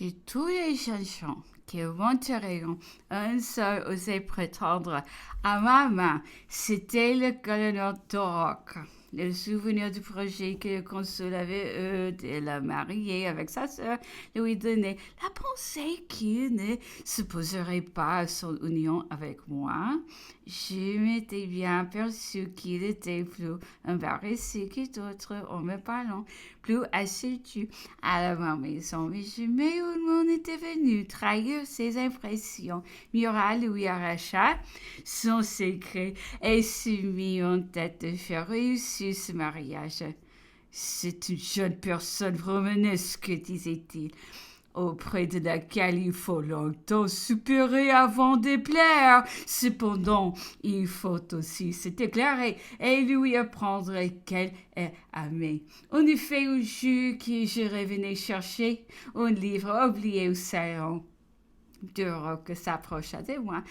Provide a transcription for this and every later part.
De tous les jeunes gens qui monterions, un seul osait prétendre à ma main. C'était le colonel Torok. Le souvenir du projet que le consul avait eu de la marier avec sa sœur lui donnait la pensée qu'il ne se poserait pas à son union avec moi. Je m'étais bien perçu qu'il était plus embarrassé que d'autres en me parlant, plus assidu à la maison, mais jamais où le monde était venu trahir ses impressions. Murat lui arracha son secret et se mit en tête de faire réussir ce mariage. C'est une jeune personne romanesque, disait-il, auprès de laquelle il faut longtemps soupirer avant de plaire. Cependant, il faut aussi se déclarer et lui apprendre qu'elle est aimée. En effet, au jour que je revenais chercher un livre oublié au salon, Duroc s'approcha de moi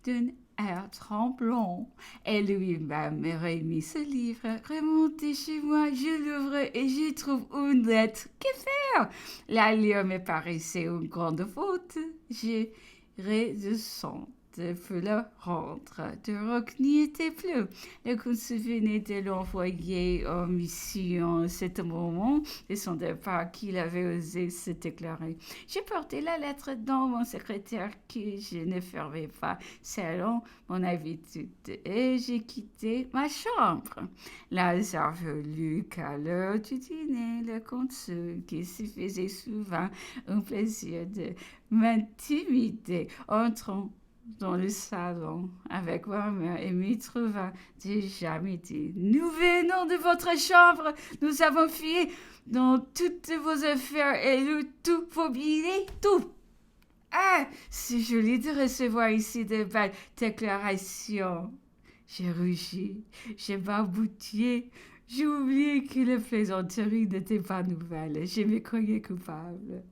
d'un air tremblant et lui-même me remit ce livre. Remonté chez moi, je l'ouvre et j'y trouve une lettre. Que faire? La lire me paraissait une grande faute. Je redescends pour le rendre. Duroc n'y était plus. Le consul venait de l'envoyer en mission à ce moment de son départ qu'il avait osé se déclarer. J'ai porté la lettre dans mon secrétaire que je ne fermais pas selon mon habitude et j'ai quitté ma chambre. Lazare voulut qu'à l'heure du dîner, le consul, qui se faisait souvent un plaisir de m'intimider, entrant dans le salon avec ma mère et m'y trouva déjà midi. Nous venons de votre chambre, nous avons fouillé dans toutes vos affaires et lu tous vos billets, tout. Ah, c'est joli de recevoir ici de belles déclarations. J'ai rougi, j'ai barboutié, j'ai oublié que la plaisanterie n'était pas nouvelle. Je me croyais coupable.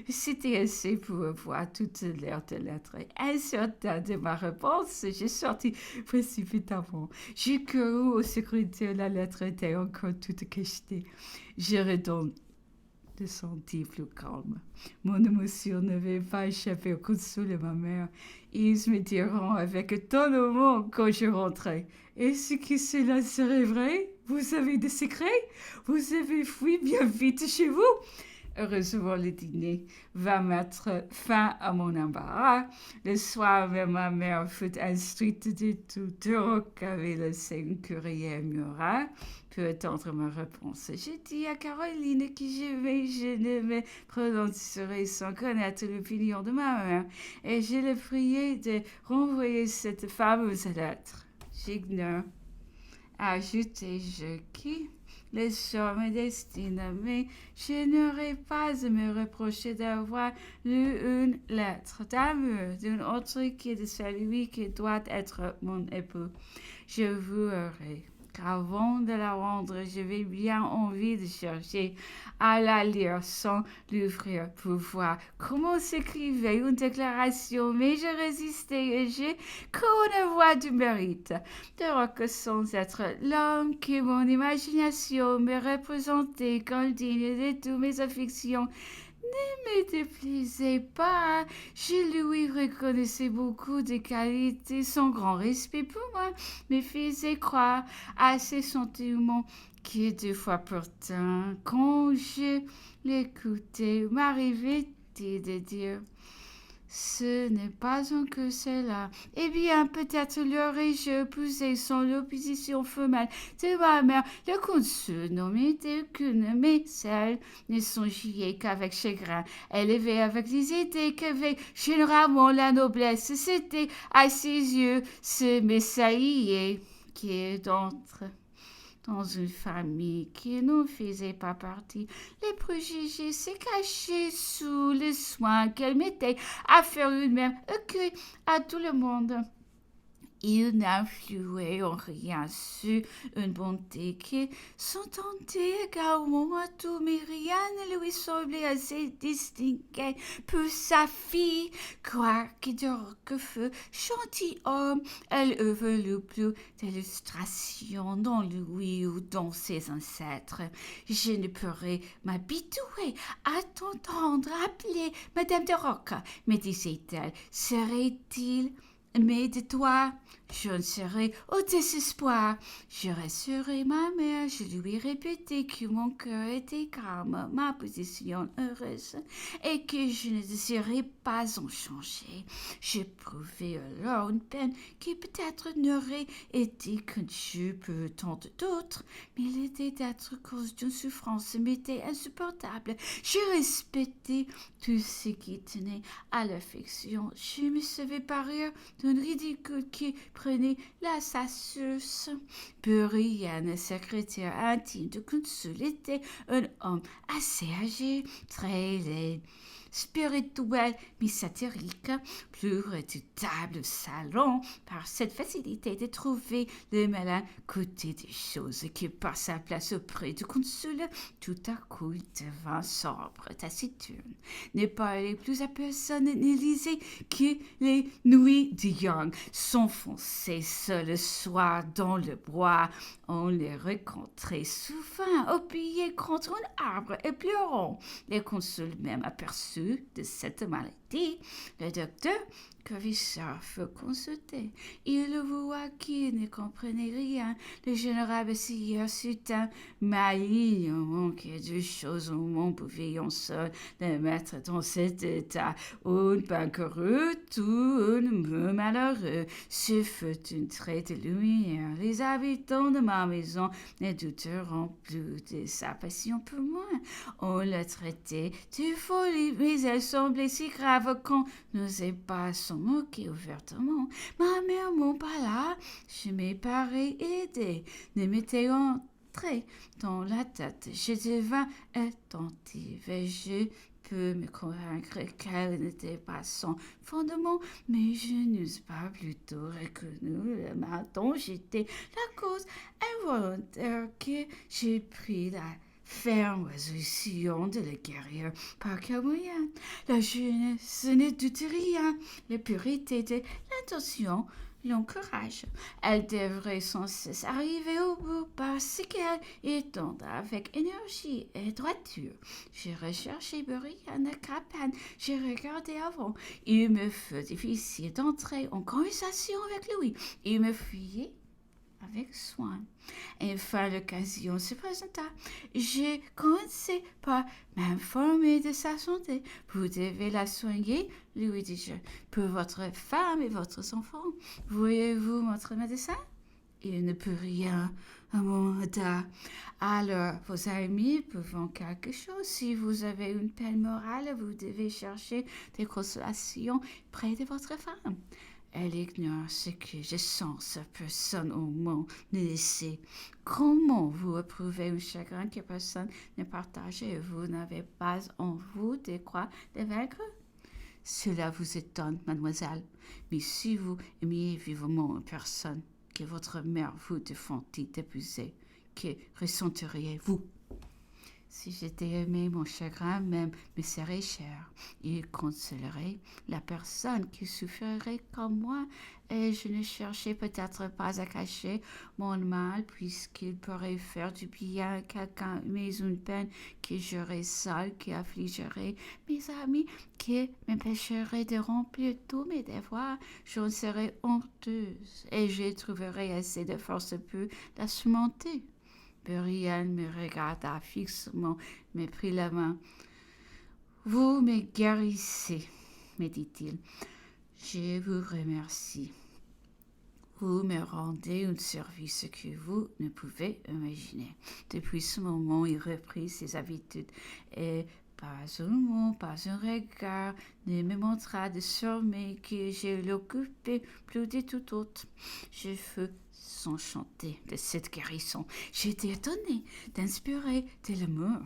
C'était assez pour voir toute l'air de lettre. Incertain de ma réponse, j'ai sorti précipitamment. J'ai couru au secrétaire, la lettre était encore toute cachetée. Je redescendis plus calme. Mon émotion n'avait pas échappé au consul et ma mère. Ils me diront avec étonnement quand je rentrais. Est-ce que cela serait vrai? Vous avez des secrets? Vous avez fui bien vite chez vous? Heureusement, le dîner va mettre fin à mon embarras. Le soir même, ma mère fut instruite de tout. Duroc avait laissé un courrier à Murat pour attendre ma réponse. J'ai dit à Caroline que je ne me prononcerai sans connaître l'opinion de ma mère et je l'ai prié de renvoyer cette fameuse lettre. J'ignore, ajoutai-je, qui le sort me destine, mais je n'aurais pas à me reprocher d'avoir lu une lettre d'amour d'un autre que de celui qui doit être mon époux. Je vous aurai. Qu'avant de la rendre, j'avais bien envie de chercher à la lire sans l'ouvrir pour voir comment s'écrivait une déclaration, mais je résistais et j'ai cru une voix du mérite. De sans être l'homme que mon imagination me représentait comme digne de toutes mes affections, ne me déplaisait pas. Je lui reconnaissais beaucoup de qualités. Son grand respect pour moi me faisait croire à ses sentiments qui, deux fois pourtant, quand je l'écoutais, m'arrivait de dire: ce n'est pas encore cela. Eh bien, peut-être l'aurais-je épousé sans l'opposition formelle de ma mère. Le consul n'en mettait aucune, mais celle ne songeait qu'avec chagrin. Élevée avec les idées qu'avait généralement la noblesse, c'était à ses yeux ce messager qui d'entre dans une famille qui n'en faisait pas partie. Les préjugés se cachaient sous les soins qu'elle mettait à faire une même accueil à tout le monde. Il n'influait en rien sur une bonté qui s'entendait également à tout, mais rien ne lui semblait assez distingué pour sa fille. Quoique Dorque fut gentilhomme, elle évolue plus d'illustration dans lui ou dans ses ancêtres. Je ne pourrais m'habituer à t'entendre appeler Madame de Roc, me disait-elle. Serait-il mais de toi, je ne serai au désespoir. Je rassurai ma mère, je lui répétai que mon cœur était calme, ma position heureuse, et que je ne désirais pas en changer. J'éprouvais alors une peine qui peut-être n'aurait été qu'un jeu pour tant d'autres, mais l'idée d'être cause d'une souffrance m'était insupportable. Je respectais tout ce qui tenait à l'affection. Je me savais par ailleurs d'un ridicule qui prenait la sa source. Burian, secrétaire intime de Consul, était un homme assez âgé, très laid, spirituel mais satirique, plus redoutable au salon par cette facilité de trouver le malin côté des choses qui, par sa place auprès du consul, tout à coup devint sombre, taciturne, ne parlait plus à personne, ne lisait que les nuits de Young, s'enfonçait seul le soir dans le bois. On les rencontrait souvent appuyés contre un arbre et pleurant. Les consuls même aperçus de cette maladie, le docteur Cavissard fut consulté. Il voit qu'il ne comprenait rien. Le général Bessilleur soutint il manquait de choses au monde pouvions seul le mettre dans cet état. Un banqueroute ou un malheureux. Ce fut une trait de lumière. Les habitants de ma maison ne douteront plus de sa passion pour moi. On l'a traité de folie, mais elle semblait si grave qu'on n'osait pas s'en moquer ouvertement. Ma mère m'en parla, je m'ai paré aider, ne m'étais entré dans la tête. Je devins attentive et je peux me convaincre qu'elle n'était pas sans fondement, mais je n'eus pas plutôt reconnu le mal dont j'étais la cause involontaire que j'ai pris la ferme résolution de la guérir par quel moyen. La jeunesse ne doute rien, la pureté de l'intention l'encourage. Elle devrait sans cesse arriver au bout parce qu'elle étend avec énergie et droiture. J'ai recherché Brian à Capan, j'ai regardé avant. Il me fut difficile d'entrer en conversation avec lui. Il me fuyait avec soin. Enfin, l'occasion se présenta. J'ai commencé par m'informer de sa santé. Vous devez la soigner, lui dis-je, pour votre femme et votre enfant. Voyez-vous votre médecin? Il ne peut rien à mon état. Alors, vos amis peuvent quelque chose. Si vous avez une peine morale, vous devez chercher des consolations près de votre femme. Elle ignore ce que je sens, personne au monde ne le sait. Comment vous éprouvez un chagrin que personne ne partage et vous n'avez pas en vous de quoi le vaincre? Cela vous étonne, mademoiselle, mais si vous aimiez vivement une personne que votre mère vous défendit d'épuiser, que ressenteriez-vous? Si j'étais aimé, mon chagrin même me serait cher. Il consolerait la personne qui souffrirait comme moi, et je ne cherchais peut-être pas à cacher mon mal, puisqu'il pourrait faire du bien à quelqu'un, mais une peine que j'aurais seule, qui affligerait mes amis, qui m'empêcherait de remplir tous mes devoirs. J'en serais honteuse, et je trouverais assez de force pour la surmonter. Brian me regarda fixement, me prit la main. Vous me guérissez, me dit-il. Je vous remercie. Vous me rendez un service que vous ne pouvez imaginer. Depuis ce moment, il reprit ses habitudes et pas un mot, pas un regard ne me montra désormais que je l'occupais plus de tout autre. Je fus Enchanté de cette guérison. J'étais étonnée d'inspirer de l'amour,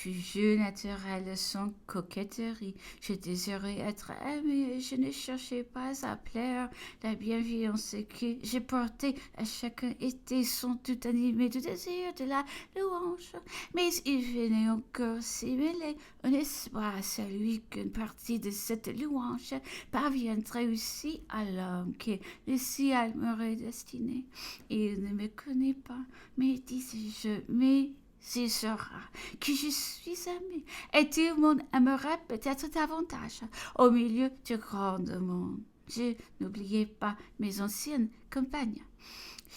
du jeu naturel sans coquetterie. Je désirais être aimée et je ne cherchais pas à plaire. La bienveillance que j'ai portée à chacun était sans doute animée du désir de la louange. Mais il venait encore s'y mêler un espoir à celui qu'une partie de cette louange parviendrait aussi à l'homme que le ciel m'aurait destiné. Il ne me connaît pas, mais disais-je, mais il saura que je suis aimée, et tout le monde aimerait peut-être davantage au milieu du grand monde. Je n'oubliais pas mes anciennes compagnes.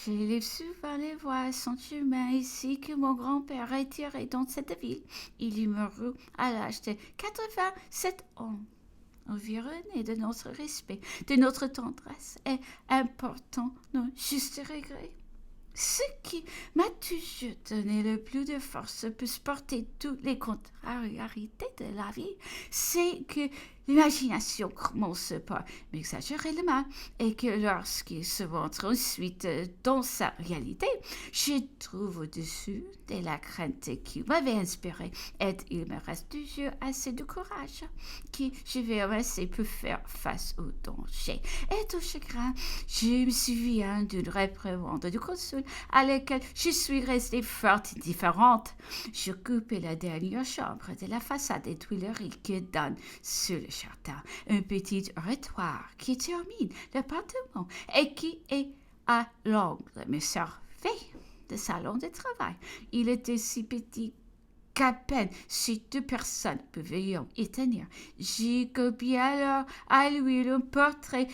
Je les souvent les vois son chemin ici que mon grand-père est tiré dans cette ville. Il y mourut à l'âge de 87 ans. Environné de notre respect, de notre tendresse et important nos justes regrets. Ce qui m'a toujours donné le plus de force pour supporter toutes les contrariétés de la vie, c'est que l'imagination commence par m'exagérer le mal et que lorsqu'il se montre ensuite dans sa réalité, je trouve au-dessus de la crainte qui m'avait inspiré et il me reste toujours assez de courage que je vais amasser pour faire face au danger et au chagrin. Je me souviens d'une réprimande du consul à laquelle je suis restée forte indifférente. J'occupais la dernière chambre de la façade des Tuileries qui donne sur le jardin, un petit oratoire qui termine l'appartement et qui est à l'angle me servait de salon de travail. Il était si petit qu'à peine si 2 personnes pouvaient y tenir. J'ai copié alors à lui un portrait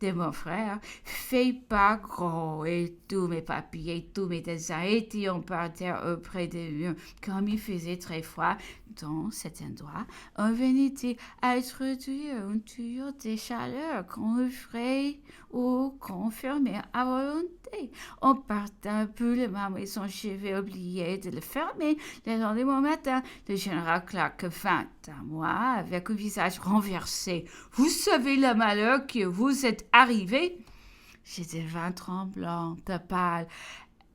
de mon frère, fait par gros, et tous mes papiers, tous mes dessins étaient par terre auprès de lui. Comme il faisait très froid dans cet endroit, on venait à introduire une tuyau de chaleur qu'on ouvrait ou qu'on fermait à volonté. On partait un peu le ma maison, j'avais oublié de le fermer. Le lendemain matin, le général Clark vint à moi avec un visage renversé. « Vous savez le malheur que vous êtes arrivé ?» J'étais tremblante, pâle,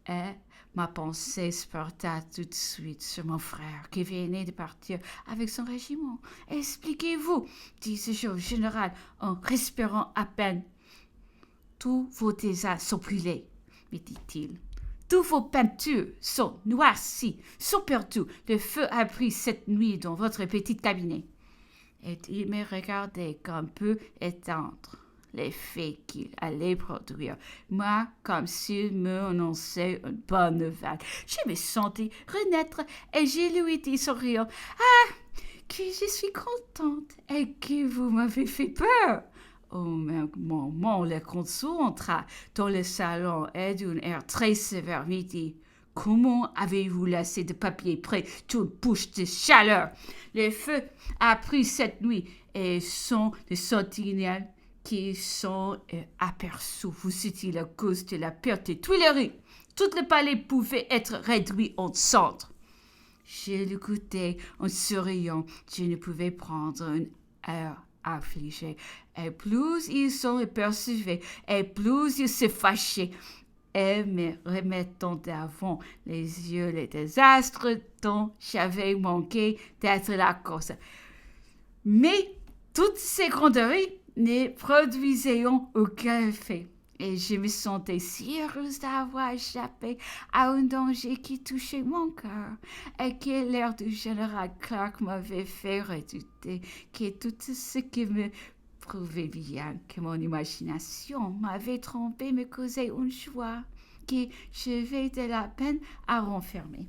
et ma pensée se porta tout de suite sur mon frère qui venait de partir avec son régiment. « Expliquez-vous, dis-je au général en respirant à peine. Tous vos dessins sont brûlés, me dit-il. Tous vos peintures sont noircies, sont perdues. Le feu a pris cette nuit dans votre petit cabinet. » Et il me regardait comme peu éteindre l'effet qu'il allait produire. Moi, comme s'il me annonçait une bonne nouvelle. Je me sentis renaître et je lui dis souriant, « Ah, que je suis contente et que vous m'avez fait peur. » Au même moment, le consul entra dans le salon et d'un air très sévère me dit « Comment avez-vous laissé de papier près d'une bouche de chaleur? Le feu a pris cette nuit et sont les sentinelles qui sont aperçus. Vous étiez la cause de la perte des Tuileries. Tout le palais pouvait être réduit en cendres. » Je l'écoutais en souriant. Je ne pouvais prendre un air affligé. Et plus ils s'en apercevaient, et plus ils se fâchaient. Et me remettant devant les yeux les désastres dont j'avais manqué d'être la cause. Mais toutes ces granderies ne produisaient aucun effet. Et je me sentais si heureuse d'avoir échappé à un danger qui touchait mon cœur et que l'air du général Clark m'avait fait redouter que tout ce qui me prouvait bien que mon imagination m'avait trompé me causait une joie que j'avais de la peine à renfermer.